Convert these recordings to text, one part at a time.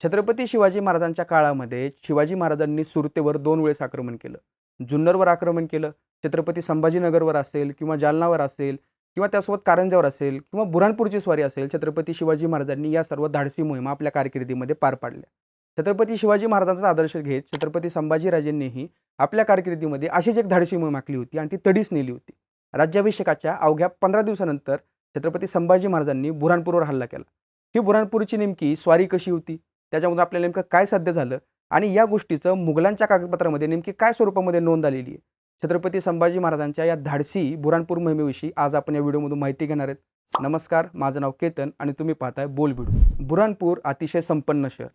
छत्रपती शिवाजी महाराजांच्या काळामध्ये शिवाजी महाराजांनी सुरतेवर 2 वेळेस आक्रमण केलं. जुन्नरवर आक्रमण केलं, छत्रपती संभाजीनगरवर असेल किंवा जालनावर असेल किंवा त्यासोबत कारंजावर असेल किंवा बुऱ्हाणपूरची स्वारी असेल, छत्रपती शिवाजी महाराजांनी या सर्व धाडसी मोहिमा आपल्या कारकिर्दीमध्ये पार पाडल्या. छत्रपती शिवाजी महाराजांचा आदर्श घेत छत्रपती संभाजीराजेंनीही आपल्या कारकिर्दीमध्ये अशीच एक धाडसी मोहीम आखली होती आणि ती तडीच नेली होती. राज्याभिषेकाच्या अवघ्या 15 दिवसानंतर छत्रपती संभाजी महाराजांनी बुऱ्हाणपूरवर हल्ला केला. ही बुऱ्हाणपूरची नेमकी स्वारी कशी होती? त्याच्यामधून आपल्याला नेमकं काय साध्य झालं आणि या गोष्टीचं मुघलांच्या कागदपत्रामध्ये नेमकी काय स्वरूपामध्ये नोंद आलेली आहे? छत्रपती संभाजी महाराजांच्या या धाडसी बुऱ्हाणपूर मोहिमेविषयी आज आपण या व्हिडिओमधून माहिती घेणार आहेत. नमस्कार, माझं नाव केतन आणि तुम्ही पाहताय बोल व्हिडिओ. बुऱ्हाणपूर अतिशय संपन्न शहर.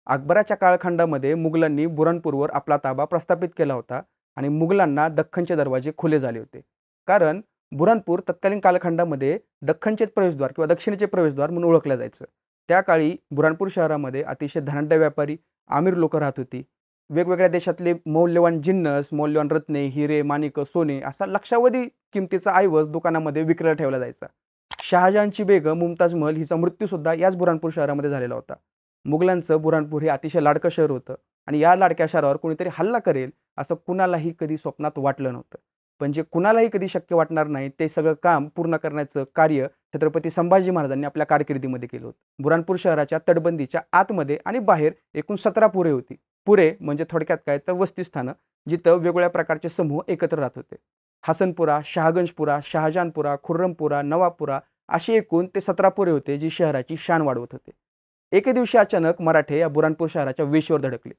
अकबराच्या कालखंडामध्ये मुघलांनी बुऱ्हाणपूरवर आपला ताबा प्रस्थापित केला होता आणि मुघलांना दख्खनचे दरवाजे खुले झाले होते. कारण बुऱ्हाणपूर तत्कालीन कालखंडामध्ये दख्खनचे प्रवेशद्वार किंवा दक्षिणेचे प्रवेशद्वार म्हणून ओळखलं जायचं. त्या काळी बुऱ्हाणपूर शहरामध्ये अतिशय धनाढ्य व्यापारी, अमीर लोकं राहत होती. वेगवेगळ्या देशातले मौल्यवान जिन्नस, मौल्यवान रत्ने, हिरे, माणिकं, सोने असा लक्षावधी किमतीचा ऐवज दुकानामध्ये विक्रीला ठेवला जायचा. शहाजहानची बेगम मुमताज महल हिचा मृत्यूसुद्धा याच बुऱ्हाणपूर शहरामध्ये झालेला होता. मुघलांचं बुऱ्हाणपूर हे अतिशय लाडकं शहर होतं आणि या लाडक्या शहरावर कोणीतरी हल्ला करेल असं कुणालाही कधी स्वप्नात वाटलं नव्हतं. पण जे कुणालाही कधी शक्य वाटणार नाही ते सगळं काम पूर्ण करण्याचं कार्य छत्रपती संभाजी महाराजांनी आपल्या कारकिर्दीमध्ये केलं होतं. बुऱ्हाणपूर शहराच्या तटबंदीच्या आतमध्ये आणि बाहेर एकूण 17 पुरे होती. पुरे म्हणजे थोडक्यात काय तर वसतिस्थानं, जिथं वेगवेगळ्या प्रकारचे समूह एकत्र राहत होते. हसनपुरा, शहागंजपुरा, शहाजहानपुरा, खुर्रमपुरा, नवाबपुरा अशी एकूण ते 17 पुरे होते, जी शहराची शान वाढवत होते. एके दिवशी अचानक मराठे या बुऱ्हाणपूर शहराच्या वेशीवर धडकले.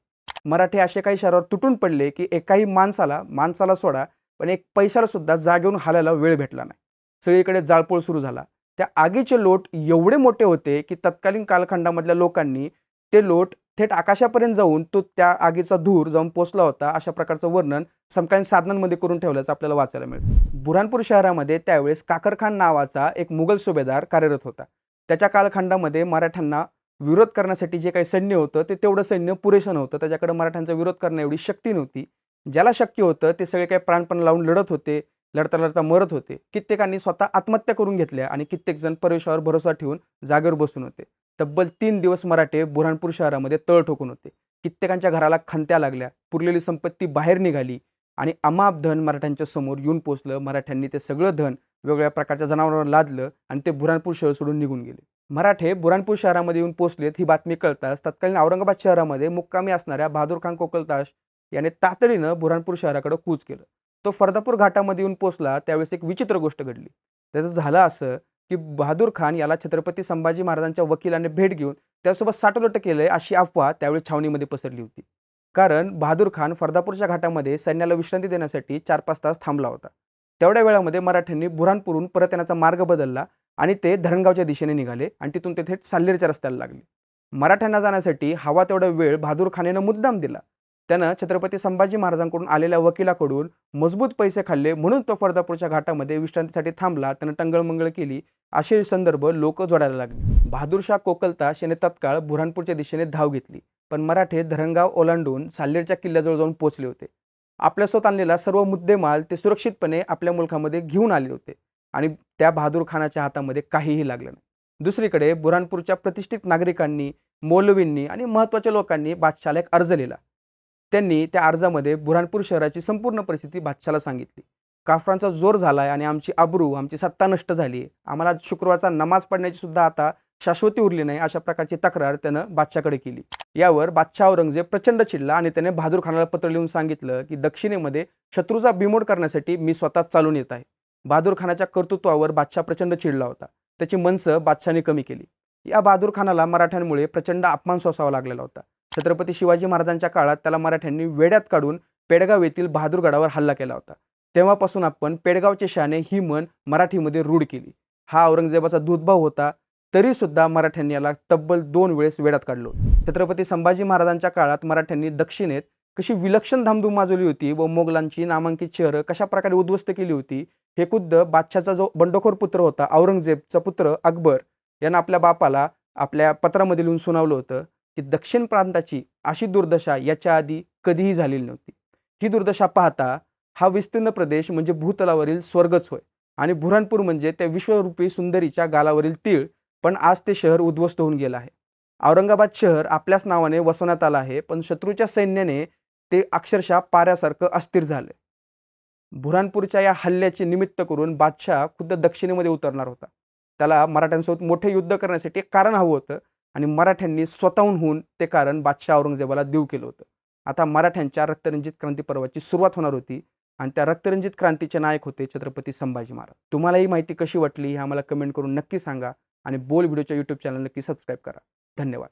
मराठे असे काही शहरावर तुटून पडले की एकाही माणसाला सोडा, पण एक पैशाला सुद्धा जागेवरून हालायला वेळ भेटला नाही. सगळीकडे जाळपोळ सुरू झाला. त्या आगीचे लोट एवढे मोठे होते की तत्कालीन कालखंडामधल्या लोकांनी ते लोट थेट आकाशापर्यंत जाऊन तो त्या आगीचा धूर जाऊन पोचला होता, अशा प्रकारचं वर्णन समकालीन साधनांमध्ये करून ठेवल्याचं आपल्याला वाचायला मिळतं. बुऱ्हाणपूर शहरामध्ये त्यावेळेस काकरखान नावाचा एक मुघल सुभेदार कार्यरत होता. त्याच्या कालखंडामध्ये मराठ्यांना विरोध करण्यासाठी जे काही सैन्य होतं ते तेवढं सैन्य पुरेसं नव्हतं. त्याच्याकडे मराठ्यांचा विरोध करण्या एवढी शक्ती नव्हती. ज्याला शक्य होतं ते सगळे काही प्राणपण लावून लढत होते, लढता लढता मरत होते. कित्येकांनी स्वतः आत्महत्या करून घेतल्या आणि कित्येक जण परमेश्वरावर भरोसा ठेवून जागेवर बसून होते. तब्बल 3 दिवस मराठे बुऱ्हाणपूर शहरामध्ये तळ ठोकून होते. कित्येकांच्या घराला खंत्या लागल्या, पुरलेली संपत्ती बाहेर निघाली आणि अमाप धन मराठ्यांच्या समोर येऊन पोचलं. मराठ्यांनी ते सगळं धन वेगवेगळ्या प्रकारच्या जनावरांवर लादलं आणि ते बुऱ्हाणपूर शहर सोडून निघून गेले. मराठे बुऱ्हाणपूर शहरामध्ये येऊन पोचलेत ही बातमी कळताच तत्कालीन औरंगाबाद शहरामध्ये मुक्कामी असणाऱ्या बहादूर खान कोकलताश याने तातडीनं बुऱ्हाणपूर शहराकडे कूच केलं. तो फर्दापूर घाटामध्ये येऊन पोचला त्यावेळेस एक विचित्र गोष्ट घडली. त्याचं झालं असं की बहादूर खान याला छत्रपती संभाजी महाराजांच्या वकिलाने भेट घेऊन त्यासोबत साठलोट केलंय अशी अफवा त्यावेळी छावणीमध्ये पसरली होती. कारण बहादूर खान फर्दापूरच्या घाटामध्ये सैन्याला विश्रांती देण्यासाठी 4-5 तास थांबला होता. तेवढ्या वेळामध्ये मराठ्यांनी बुऱ्हाणपूरहून परत येण्याचा मार्ग बदलला आणि ते धरणगावच्या दिशेने निघाले आणि तिथून ते थेट साल्हेरच्या रस्त्याला लागले. मराठ्यांना जाण्यासाठी हवा तेवढा वेळ बहादूर खानेनं मुद्दाम दिला. त्यानं छत्रपती संभाजी महाराजांकडून आलेल्या वकिलाकडून मजबूत पैसे खाल्ले, म्हणून तो फर्दापूरच्या घाटामध्ये विश्रांतीसाठी थांबला. त्यानं टंगळमंगळ केली असे संदर्भ लोक जोडायला लागले. बहादूरशाह कोकलताश याने तत्काळ बुऱ्हाणपूरच्या दिशेने धाव घेतली, पण मराठे धरणगाव ओलांडून साल्हेरच्या किल्ल्याजवळ जाऊन पोहोचले होते. आपल्यासोबत आणलेला सर्व मुद्देमाल ते सुरक्षितपणे आपल्या मुलखामध्ये घेऊन आले होते आणि त्या बहादूर खानाच्या हातामध्ये काहीही लागलं नाही. दुसरीकडे बुऱ्हाणपूरच्या प्रतिष्ठित नागरिकांनी, मौलवींनी आणि महत्त्वाच्या लोकांनी बादशाहला एक अर्ज लिहिला. त्यांनी त्या अर्जामध्ये बुऱ्हाणपूर शहराची संपूर्ण परिस्थिती बादशाहला सांगितली. काफरांचा जोर झालाय आणि आमची अब्रू, आमची सत्ता नष्ट झाली आहे. आम्हाला शुक्रवारचा नमाज पडण्याची सुद्धा आता शाश्वती उरली नाही, अशा प्रकारची तक्रार त्यानं बादशाहकडे केली. यावर बादशाह औरंगजेब प्रचंड चिडला आणि त्याने बहादूर खानाला पत्र लिहून सांगितलं की दक्षिणेमध्ये शत्रूचा बिमोड करण्यासाठी मी स्वतः चालून येत आहे. बहादूर खानाच्या कर्तृत्वावर बादशाह प्रचंड चिडला होता. त्याची मनसं बादशाहने कमी केली. या बहादूर खानाला मराठ्यांमुळे प्रचंड अपमान सोसावा लागलेला होता. छत्रपती शिवाजी महाराजांच्या काळात त्याला मराठ्यांनी वेड्यात काढून पेडगाव येथील बहादूरगडावर हल्ला केला होता. तेव्हापासून आपण पेडगावचे शहाणे ही म्हण मराठीमध्ये रूढ केली. हा औरंगजेबाचा दूधभाऊ होता, तरी सुद्धा मराठ्यांनी याला तब्बल 2 वेळेस वेड्यात काढलो. छत्रपती संभाजी महाराजांच्या काळात मराठ्यांनी दक्षिणेत कशी विलक्षण धामधूम माजवली होती व मोगलांची नामांकित शहरं कशा प्रकारे उद्ध्वस्त केली होती, हे खुद्द बादशाहचा जो बंडखोर पुत्र होता औरंगजेबचा पुत्र अकबर यानं आपल्या बापाला आपल्या पत्रामध्ये लिहून सुनावलं होतं की दक्षिण प्रांताची अशी दुर्दशा याच्या आधी कधीही झालेली नव्हती. ही दुर्दशा पाहता हा विस्तीर्ण प्रदेश म्हणजे भूतलावरील स्वर्गच होय आणि बुऱ्हाणपूर म्हणजे त्या विश्वरूपी सुंदरीच्या गालावरील तीळ. पण आज ते शहर उद्ध्वस्त होऊन गेलं आहे. औरंगाबाद शहर आपल्याच नावाने वसवण्यात आलं आहे, पण शत्रूच्या सैन्याने ते अक्षरशः पाऱ्यासारखं अस्थिर झालं. बुऱ्हाणपूरच्या या हल्ल्याचे निमित्त करून बादशाह खुद्द दक्षिणेमध्ये उतरणार होता. त्याला मराठ्यांसोबत मोठे युद्ध करण्यासाठी एक कारण हवं होतं आणि मराठ्यांनी स्वतःहून होऊन ते कारण बादशाह औरंगजेबाला देऊ केलं होतं. आता मराठ्यांच्या रक्तरंजित क्रांती पर्वाची सुरुवात होणार होती आणि त्या रक्तरंजित क्रांतीचे नायक होते छत्रपती संभाजी महाराज. तुम्हाला ही माहिती कशी वाटली हे आम्हाला कमेंट करून नक्की सांगा आणि बोल व्हिडिओच्या यूट्यूब चॅनल नक्की सबस्क्राईब करा. धन्यवाद.